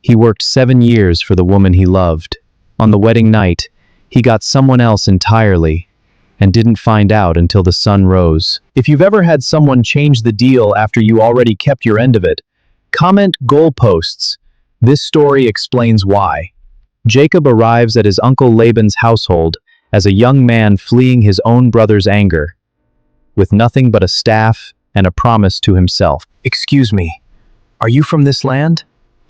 He worked 7 years for the woman he loved. On the wedding night, he got someone else entirely and didn't find out until the sun rose. If you've ever had someone change the deal after you already kept your end of it, comment Goalposts. This story explains why. Jacob arrives at his uncle Laban's household as a young man fleeing his own brother's anger, with nothing but a staff and a promise to himself. "Excuse me, are you from this land?"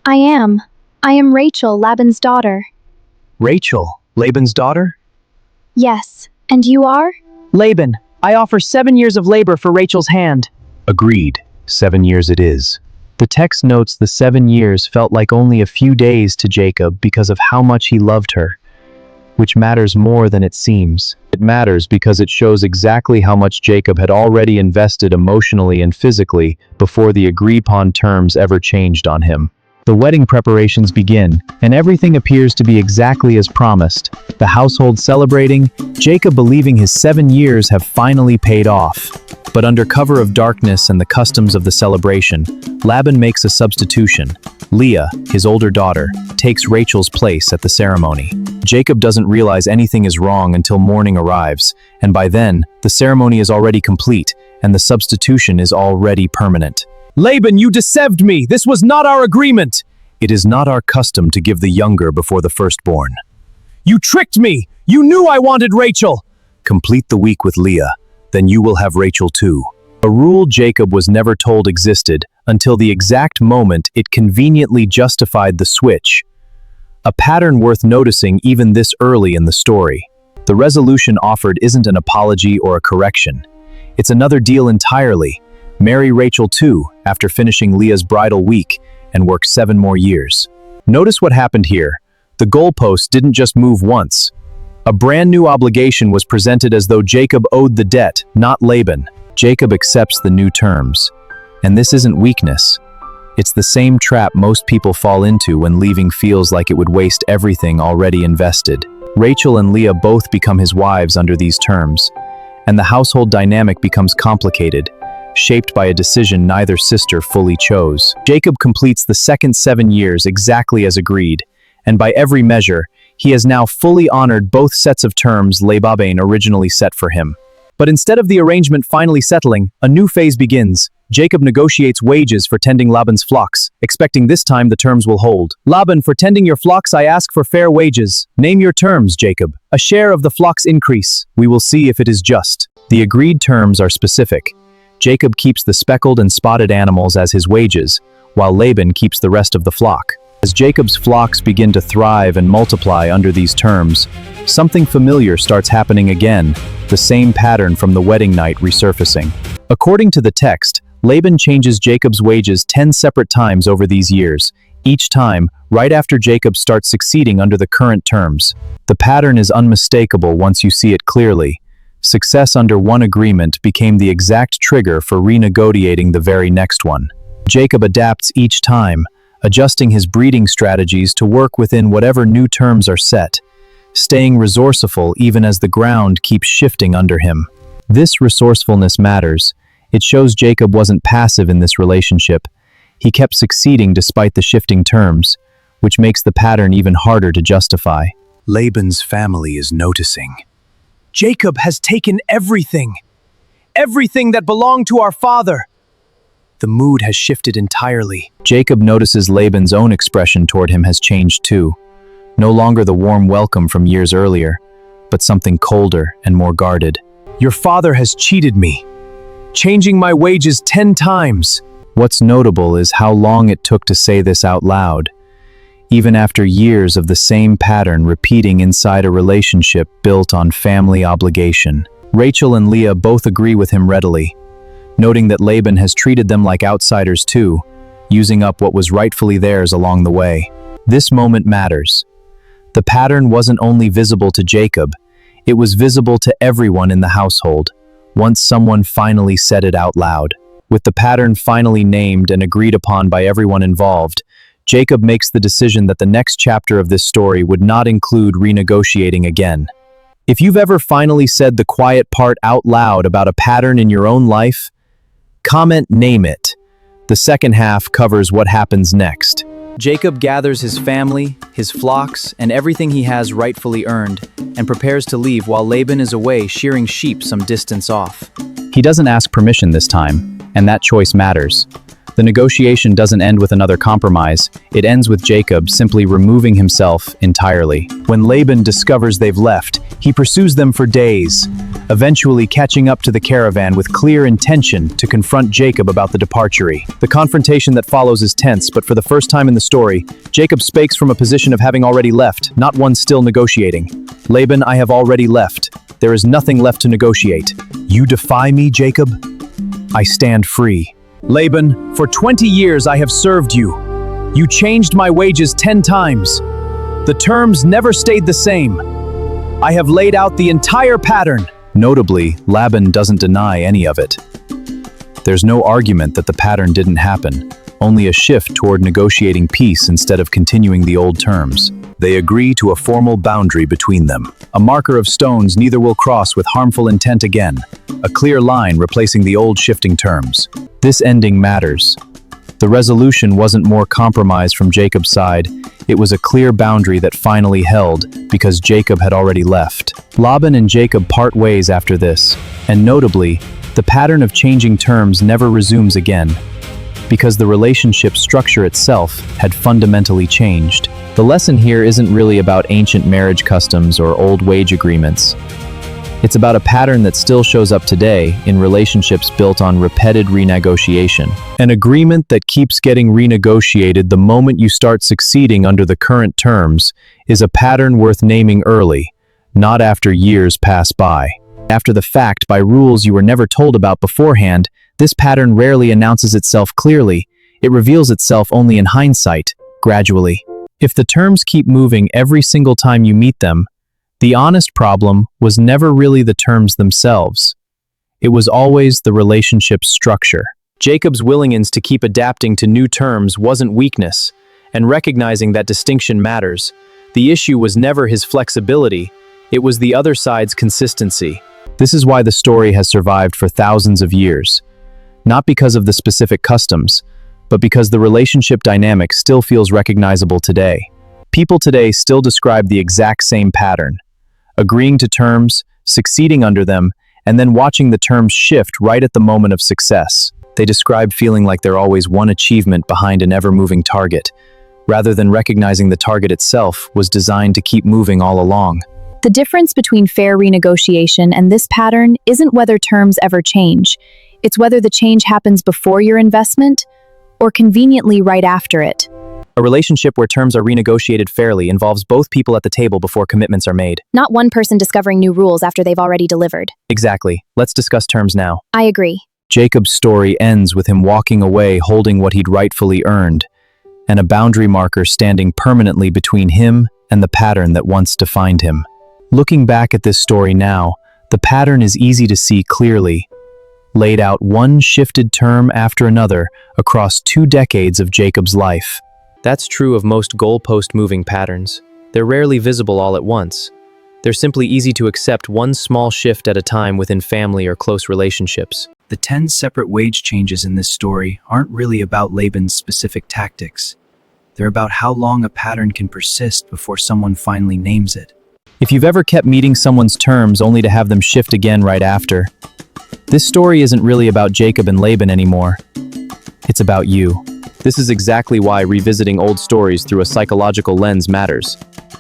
I am. I am Rachel, Laban's daughter. "Rachel, Laban's daughter?" Yes. And you are? Laban, I offer 7 years of labor for Rachel's hand. Agreed. 7 years it is. The text notes the 7 years felt like only a few days to Jacob because of how much he loved her, which matters more than it seems. It matters because it shows exactly how much Jacob had already invested emotionally and physically before the agreed-upon terms ever changed on him. The wedding preparations begin, and everything appears to be exactly as promised. The household celebrating, Jacob believing his 7 years have finally paid off. But under cover of darkness and the customs of the celebration, Laban makes a substitution. Leah, his older daughter, takes Rachel's place at the ceremony. Jacob doesn't realize anything is wrong until morning arrives, and by then, the ceremony is already complete, and the substitution is already permanent. "Laban, you deceived me! This was not our agreement!" "It is not our custom to give the younger before the firstborn." "You tricked me! You knew I wanted Rachel!" "Complete the week with Leah, then you will have Rachel too." A rule Jacob was never told existed until the exact moment it conveniently justified the switch. A pattern worth noticing even this early in the story. The resolution offered isn't an apology or a correction. It's another deal entirely. Marry Rachel too, after finishing Leah's bridal week, and work 7 more years. Notice what happened here. The goalpost didn't just move once. A brand new obligation was presented as though Jacob owed the debt, not Laban. Jacob accepts the new terms. And this isn't weakness. It's the same trap most people fall into when leaving feels like it would waste everything already invested. Rachel and Leah both become his wives under these terms, and the household dynamic becomes complicated, shaped by a decision neither sister fully chose. Jacob completes the second 7 years exactly as agreed, and by every measure, he has now fully honored both sets of terms Laban originally set for him. But instead of the arrangement finally settling, a new phase begins. Jacob negotiates wages for tending Laban's flocks, expecting this time the terms will hold. "Laban, for tending your flocks I ask for fair wages. Name your terms, Jacob. A share of the flock's increase. We will see if it is just." The agreed terms are specific. Jacob keeps the speckled and spotted animals as his wages, while Laban keeps the rest of the flock. As Jacob's flocks begin to thrive and multiply under these terms, something familiar starts happening again, the same pattern from the wedding night resurfacing. According to the text, Laban changes Jacob's wages 10 separate times over these years, each time right after Jacob starts succeeding under the current terms. The pattern is unmistakable once you see it clearly. Success under one agreement became the exact trigger for renegotiating the very next one. Jacob adapts each time, adjusting his breeding strategies to work within whatever new terms are set, staying resourceful even as the ground keeps shifting under him. This resourcefulness matters. It shows Jacob wasn't passive in this relationship. He kept succeeding despite the shifting terms, which makes the pattern even harder to justify. Laban's family is noticing. "Jacob has taken everything. Everything that belonged to our father." The mood has shifted entirely. Jacob notices Laban's own expression toward him has changed too. No longer the warm welcome from years earlier, but something colder and more guarded. "Your father has cheated me, changing my wages 10 times. What's notable is how long it took to say this out loud, even after years of the same pattern repeating inside a relationship built on family obligation. Rachel and Leah both agree with him readily, noting that Laban has treated them like outsiders too, using up what was rightfully theirs along the way. This moment matters. The pattern wasn't only visible to Jacob, it was visible to everyone in the household, once someone finally said it out loud. With the pattern finally named and agreed upon by everyone involved, Jacob makes the decision that the next chapter of this story would not include renegotiating again. If you've ever finally said the quiet part out loud about a pattern in your own life, comment "name it." The second half covers what happens next. Jacob gathers his family, his flocks, and everything he has rightfully earned, and prepares to leave while Laban is away shearing sheep some distance off. He doesn't ask permission this time, and that choice matters. The negotiation doesn't end with another compromise, it ends with Jacob simply removing himself entirely. When Laban discovers they've left, he pursues them for days, eventually catching up to the caravan with clear intention to confront Jacob about the departure. The confrontation that follows is tense, but for the first time in the story, Jacob speaks from a position of having already left, not one still negotiating. Laban, I have already left. There is nothing left to negotiate. You defy me, Jacob? I stand free. Laban, for 20 years I have served you. You changed my wages 10 times. The terms never stayed the same. I have laid out the entire pattern. Notably, Laban doesn't deny any of it. There's no argument that the pattern didn't happen, only a shift toward negotiating peace instead of continuing the old terms. They agree to a formal boundary between them. A marker of stones neither will cross with harmful intent again. A clear line replacing the old shifting terms. This ending matters. The resolution wasn't more compromise from Jacob's side. It was a clear boundary that finally held because Jacob had already left. Laban and Jacob part ways after this, and notably, the pattern of changing terms never resumes again because the relationship structure itself had fundamentally changed. The lesson here isn't really about ancient marriage customs or old wage agreements. It's about a pattern that still shows up today in relationships built on repeated renegotiation. An agreement that keeps getting renegotiated the moment you start succeeding under the current terms is a pattern worth naming early, not after years pass by. After the fact, by rules you were never told about beforehand, this pattern rarely announces itself clearly. It reveals itself only in hindsight, gradually. If the terms keep moving every single time you meet them, the honest problem was never really the terms themselves. It was always the relationship's structure. Jacob's willingness to keep adapting to new terms wasn't weakness, and recognizing that distinction matters. The issue was never his flexibility, it was the other side's consistency. This is why the story has survived for thousands of years. Not because of the specific customs, but because the relationship dynamic still feels recognizable today. People today still describe the exact same pattern. Agreeing to terms, succeeding under them, and then watching the terms shift right at the moment of success. They describe feeling like they're always one achievement behind an ever-moving target, rather than recognizing the target itself was designed to keep moving all along. The difference between fair renegotiation and this pattern isn't whether terms ever change. It's whether the change happens before your investment or conveniently right after it. A relationship where terms are renegotiated fairly involves both people at the table before commitments are made. Not one person discovering new rules after they've already delivered. Exactly. Let's discuss terms now. I agree. Jacob's story ends with him walking away holding what he'd rightfully earned, and a boundary marker standing permanently between him and the pattern that once defined him. Looking back at this story now, the pattern is easy to see clearly, laid out one shifted term after another across 2 decades of Jacob's life. That's true of most goalpost moving patterns. They're rarely visible all at once. They're simply easy to accept one small shift at a time within family or close relationships. The 10 separate wage changes in this story aren't really about Laban's specific tactics. They're about how long a pattern can persist before someone finally names it. If you've ever kept meeting someone's terms only to have them shift again right after, this story isn't really about Jacob and Laban anymore. It's about you. This is exactly why revisiting old stories through a psychological lens matters.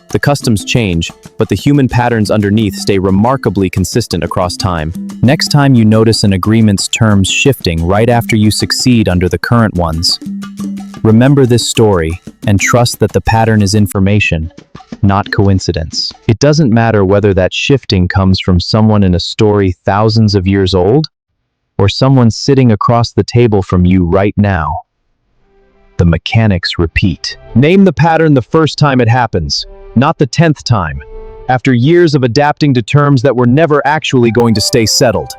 The customs change, but the human patterns underneath stay remarkably consistent across time. Next time you notice an agreement's terms shifting right after you succeed under the current ones, remember this story and trust that the pattern is information, not coincidence. It doesn't matter whether that shifting comes from someone in a story thousands of years old or someone sitting across the table from you right now. The mechanics repeat. Name the pattern the first time it happens, not the 10th time, after years of adapting to terms that were never actually going to stay settled.